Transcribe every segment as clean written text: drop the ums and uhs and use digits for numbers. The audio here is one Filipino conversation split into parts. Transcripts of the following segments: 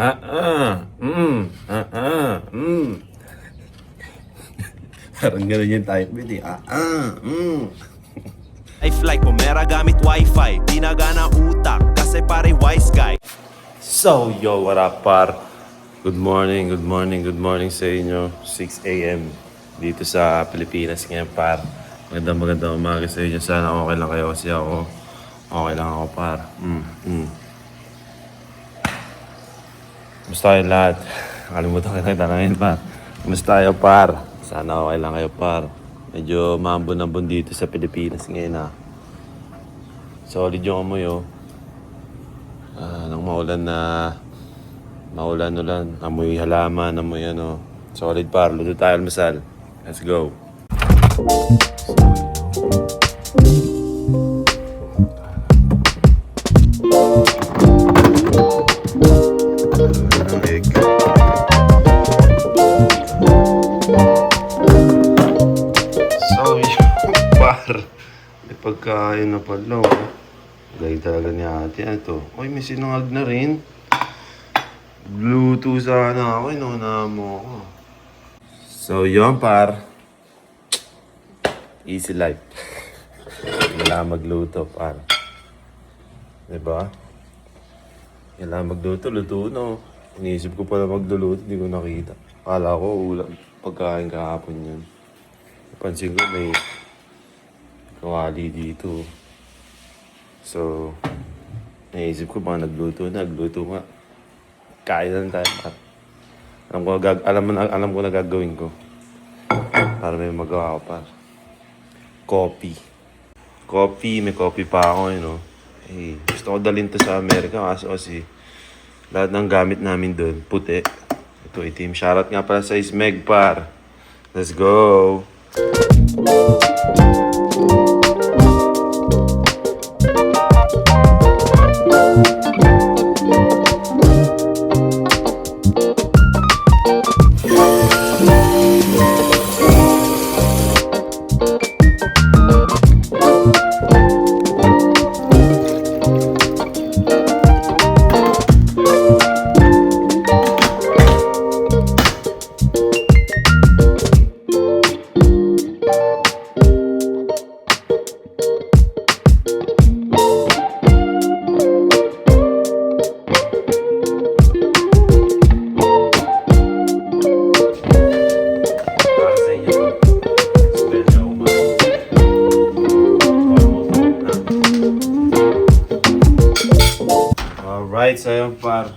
Parang gano'n yung type beat eh. Life like pumera gamit wifi. Di na gana utak kasi pare wise guy. So, yo, what up, par? Good morning sa inyo. 6 a.m. dito sa Pilipinas ngayon, par. Magandang umaga sa inyo. Sana okay lang kayo kasi ako. Okay lang ako, par. Kumusta kayo lahat? Kalimutan kita tanongin, par. Kumusta kayo, par? Sana okay lang kayo, par. Medyo maambon-ambon dito sa Pilipinas ngayon, ha. Solid yung amoy, oh. Nang maulan ulan, amoy halaman, amoy ano. Solid, par. Luto tayo almusal. Let's go. Par, may pagkain na pala, oh. Gaya talaga ni ate. Ano to? Uy, may sinangag na rin. Luto sana ako. Inuuna mo ako. So, yun, par. Easy life. Wala magluto, par. Diba? Wala magluto, luto, no? Iniisip ko pala magluluto, hindi ko nakita. Akala ko ulam. Pagkain kahapon yun. Napansin ko may kawali dito. So, naisip ko baka nagluto nga. Kain lang tayo. Alam ko na gagawin ko. Para may magawa ko, par. Coffee, may coffee pa ako, you know. Eh, gusto ko dalhin to sa Amerika kasi lahat ng gamit namin doon, puti. Ito, itim. Shoutout nga pala sa Ismeg, par. Let's go! Alright, sa'yo, par.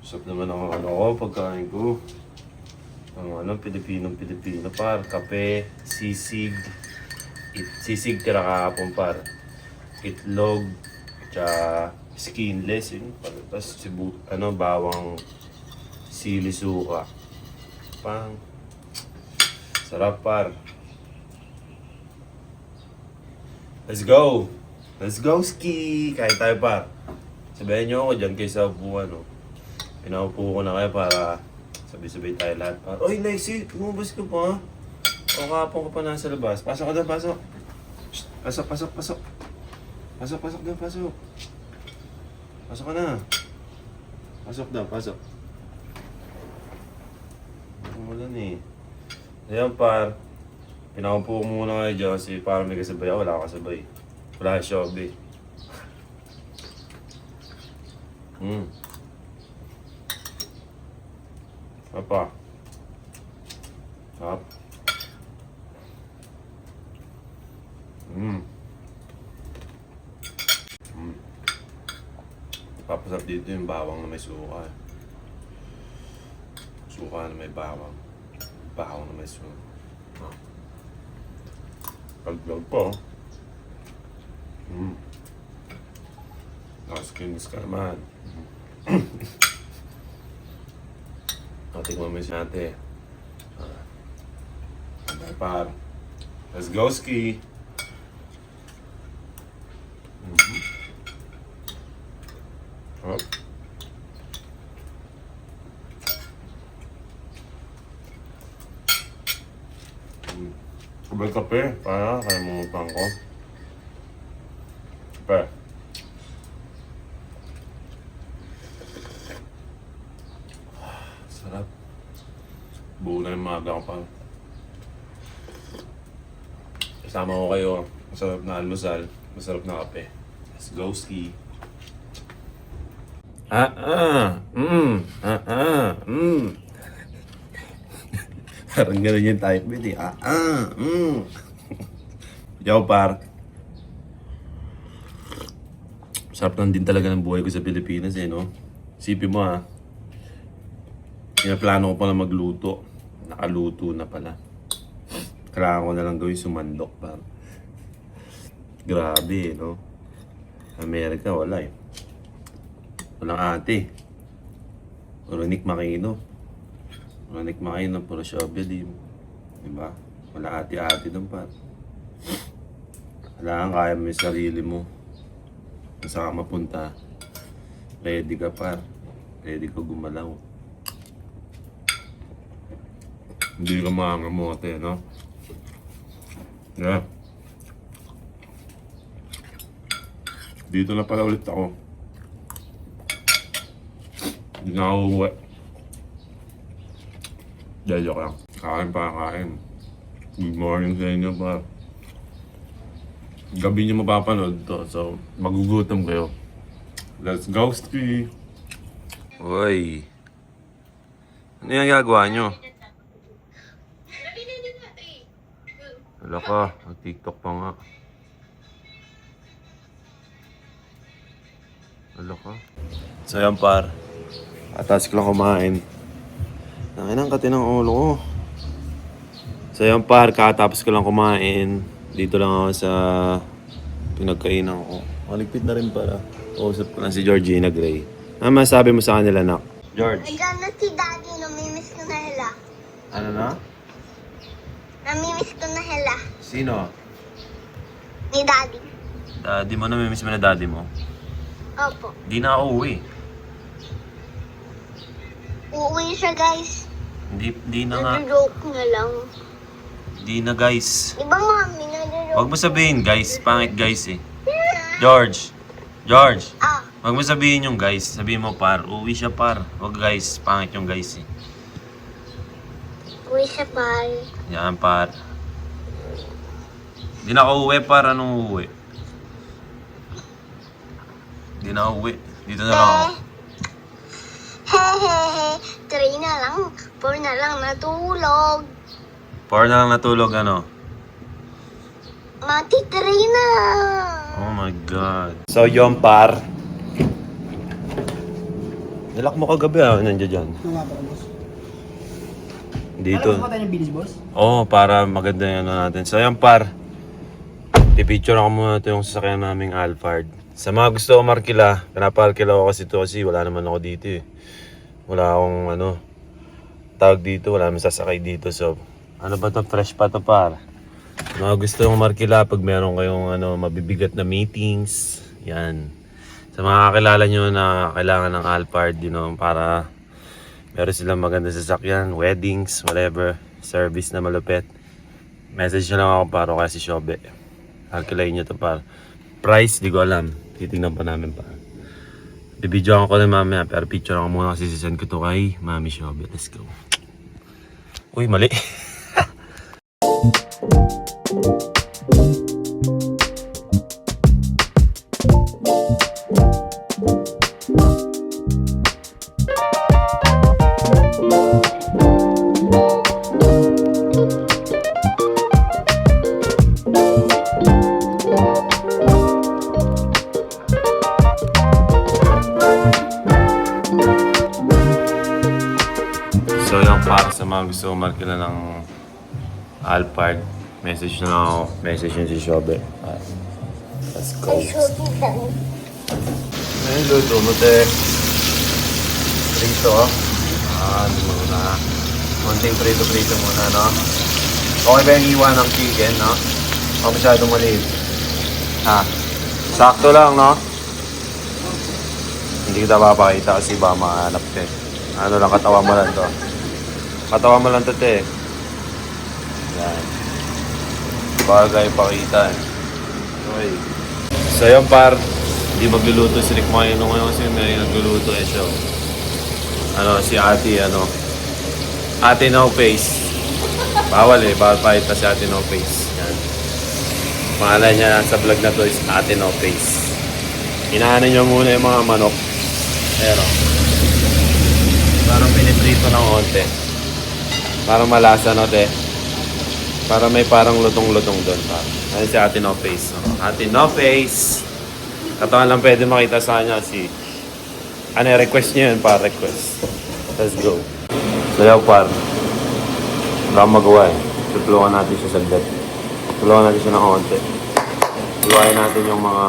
Usap naman ako, pagkain ko. Pilipino, par. Kape, sisig. Sisig tira kahapon, par. Itlog, tsaka skinless, yun. Tapos bawang sili suka. Pang. Sarap, par. Let's go! Let's go, ski! Kain tayo, par. Sabihin nyo ako dyan kaysa upuan, no? Pinaupo ko na kayo para sabay-sabay tayo lahat. Oy, Lexi, lumabas ka pa. O kapon ka pa nasa labas. Pasok ka doon, pasok. Shh, pasok. Pasok doon, pasok. Pasok ka na. Pasok daw, pasok. Wala eh. Ayan, par. Pinaupo ko muna kayo dyan kasi parang may kasabay ako. Wala ka kasabay. Wala ka shobe. Apa? Up. Papasarap dito yung bawang na may suka. Suka na may bawang. Bawang na may suka. Paglag po. Nakaskins ka naman. Tingnan mo si ate. Par. Let's go, ski. Hop. Kubay kape, para kaya mumutang ko. Kape. Buo na ng maga ko pa. Kasama ko kayo. Masarap na almusal. Masarap na kape. Let's go ski. Parang gano'n yung type beat eh. Yo, par. Sarap lang din talaga ng buhay ko sa Pilipinas eh, no? Isipin mo ha. Pinaplano ko pala magluto. Nakaluto na pala. Kailangan ko na lang gawin sumandok, par. Grabe eh, no? Amerika, wala eh. Walang ate. Puro Nick Makino. Puro Nick Makino, puro Shobelim. Diba? Wala ate-ate doon, par. Kailangan kaya mo yung sarili mo. Kung saan ka mapunta, ready ka, par. Ready ka gumalaw. Hindi ka makangamote, no? Yeah. Dito na pala ulit ako. Hindi na ako uuwi. Joke lang. Kain pa, kain. Good morning sa inyo, pa. Gabi niyo mapapanood to, so magugutom kayo. Let's go, ski! Uy! Ano yung gagawa nyo? Wala ka, mag-tiktok pa nga. Wala ka. So yan, par. Atas ko lang kumain. Nakinang kati ng ulo ko. So yan, par, katapos ko lang kumain. Dito lang ako sa pinagkainan ko. Maligpit na rin para. Kausap ko lang si Georgina Gray. Ano masabi mo sa kanila, nak? George? Nandiyan na si Daddy, namimiss ko na hila. Ano na? Namimiss ko na hila. Sino? Ni Daddy. Daddy mo, namimiss mo na daddy mo? Opo. Di na ako uwi. Uuwi siya, guys. Di na nga. Nag-joke na lang. Di na, guys. Ibang mami, nag-joke. Huwag mo sabihin, guys. Pangit, guys, eh. George! George! Ah, Huwag mo sabihin yung guys. Sabihin mo, par. Uwi siya, par. Huwag, guys. Pangit yung guys, eh. uwi siya, pal. Yan, par. Di na ako uwi, par. Anong uwi? Di na ako uwi. Dito na lang ako. Hehehe. 3 na lang. 4 na lang natulog. 4 na lang natulog, ano? Mati 3 na. Oh my God. So, yung par. Nilak mo kagabi, ah. Nandiyan dyan. Ano nga ba, boss? Dito. Alam mo ba tayo ng bilis, boss? Oo, para maganda yung ano natin. So, yan, par. Pipicture ako muna ito yung sasakyan naming Alphard. Sa mga gusto ko markila, pinaparkila ko kasi ito kasi wala naman ako dito eh. Wala akong ano, tawag dito, wala naman sasakay dito. So, ano ba to? Fresh pa to, par. Mga gusto kong markila pag meron kayong ano, mabibigat na meetings. Yan. Sa mga kakilala nyo na kailangan ng Alphard, you know, para meron silang maganda sasakyan, weddings, whatever, service na malupit. Message nyo lang ako para kaya si Shobe. Calculate nyo to para. Price, di ko alam. Titignan pa namin pa. Bibidyoan ko na mamaya, pero picture ako muna kasi sisend ko to kay Mami Shobe. Let's go. Uy, mali. So yung para sa mga gusto markila ng Alphard, message na lang ako. Message yun si Shobe. Let's go. Ayun, luto mo, te. Prito. Ano muna. Konting prito-prito muna, no? Okay ba yung iwa ng chicken, no? O masyadong maliit. Ha? Sakto lang, no? Hindi kita papakita kasi ba mahanap ka eh. Ano lang, katawa mo lang to. Katawa mo lang to, te. Yan. Bagay pakita eh. Okay. So yun, par. Hindi magluluto si Rick Makino ngayon kasi may nagluluto eh siya. Ano, si ate, ano. Ate No Face. Bawal pakita si Ate No Face. Yan. Pangalan niya sa vlog na to is Ate No Face. Inaanan niyo muna yung mga manok. Pero, parang piniprito ng onte. Parang malasa, no, te? Para may parang lutong-lutong doon. Ayun si Ate No Face. No? Ate No Face. Katawan lang pwede makita sa kanya si... Ano, request niyo yun, request. Let's go. So, yaw, wala akong magawa eh. Tutulungan natin siya saglit. Tulungan natin siya ng onte. Tulungan natin yung mga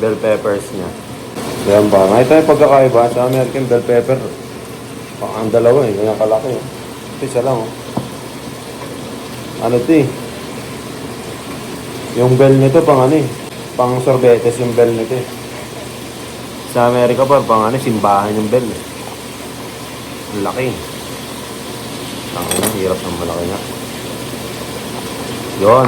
bell peppers niya. Kaya ba? May tayo pagkakaiba sa American bell pepper. Ang dalawa eh. Ganyan kalaki eh. Ito isa lang oh. Ano ito eh? Yung bell nito pang ano eh. Pang sorbetes yung bell nito eh. Sa Amerika pang ano, simbahan yung bell eh. Ang laki eh. Tangina, hirap ng malaki nga. Yun.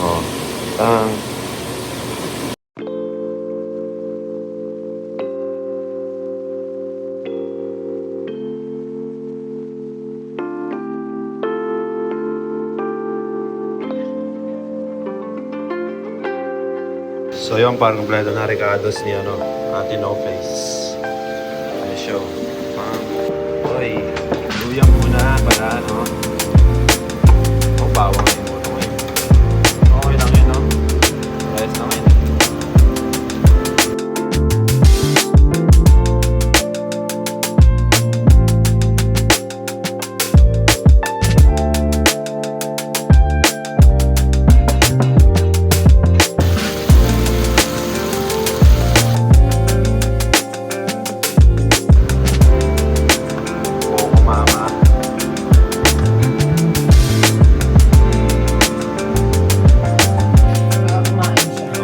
Oh. Tang. So yun, parang kompleto na recados ni Ate No Face. Ano show? Oy, luya muna para o bawang yun muna ngayon. Okay lang yun, no? Rest lang yun.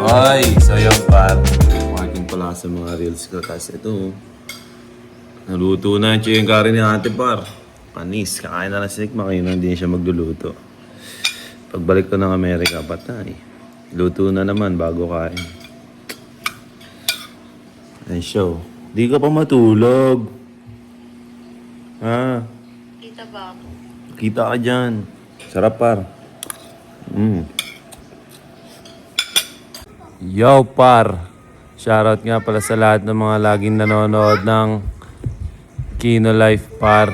Ay, so yun Parking pala sa mga reels ko. Tapos ito, naluto na yung chicken curry ni Ate Par. Panis, kakain na ng sinik, makina, hindi siya magluluto. Pagbalik ko ng Amerika, patay. Luto na naman bago kain. Ay, show. Di ka pa matulog. Ha? Kita ba ako? Kita ka dyan. Sarap, Par. Yo, Par. Shoutout nga pala sa lahat ng mga laging nanonood ng Kino Life, Par.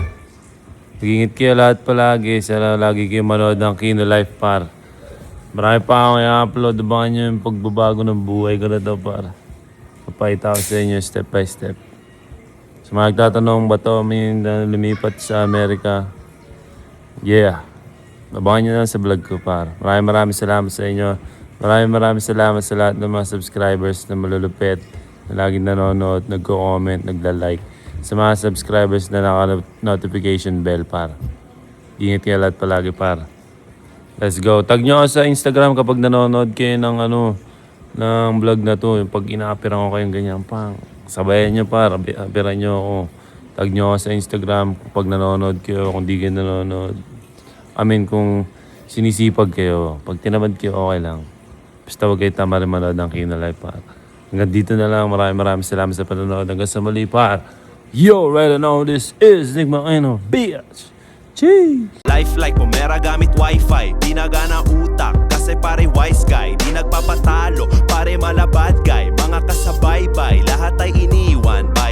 Mag-ingat kayo lahat palagi. Sa lagi kayo manood ng Kino Life, Par. Marami pa akong i-upload. Abangan nyo yung pagbabago ng buhay ko na daw, Par. Papahita ko sa inyo step by step. Sa mga nagtatanong ba to may lumipat sa Amerika? Yeah. Abangan nyo na sa vlog ko, Par. Maraming salamat sa inyo. Maraming salamat sa lahat ng mga subscribers na malulupit, na laging nanonood, nagko-comment, nagla-like. Sa mga subscribers na naka-notification bell, Par. Ingat kayo lahat palagi, Par. Let's go. Tag nyo ako sa Instagram kapag nanonood kayo ng ng vlog na to. Yung pag ina-appearan ko kayong ganyan, pang. Sabayan nyo, Par. Appearan nyo ako. Tag nyo ako sa Instagram kapag nanonood kayo, kung di kayo nanonood. Kung sinisipag kayo. Pag tinamad kayo, okay lang. Basta huwag kayo tama rin manood ng Kino Life, Par. Hanggang dito na lang. Maraming salamat sa panonood. Hanggang sa muli, Par. You already know this is Nick Maino, bitch. Cheese! Life like pumera gamit wifi, di nagana utak kasi pare wise guy, di nagpapatalo, pare malabad guy, mga kasabaybay, lahat ay iniwan, bye.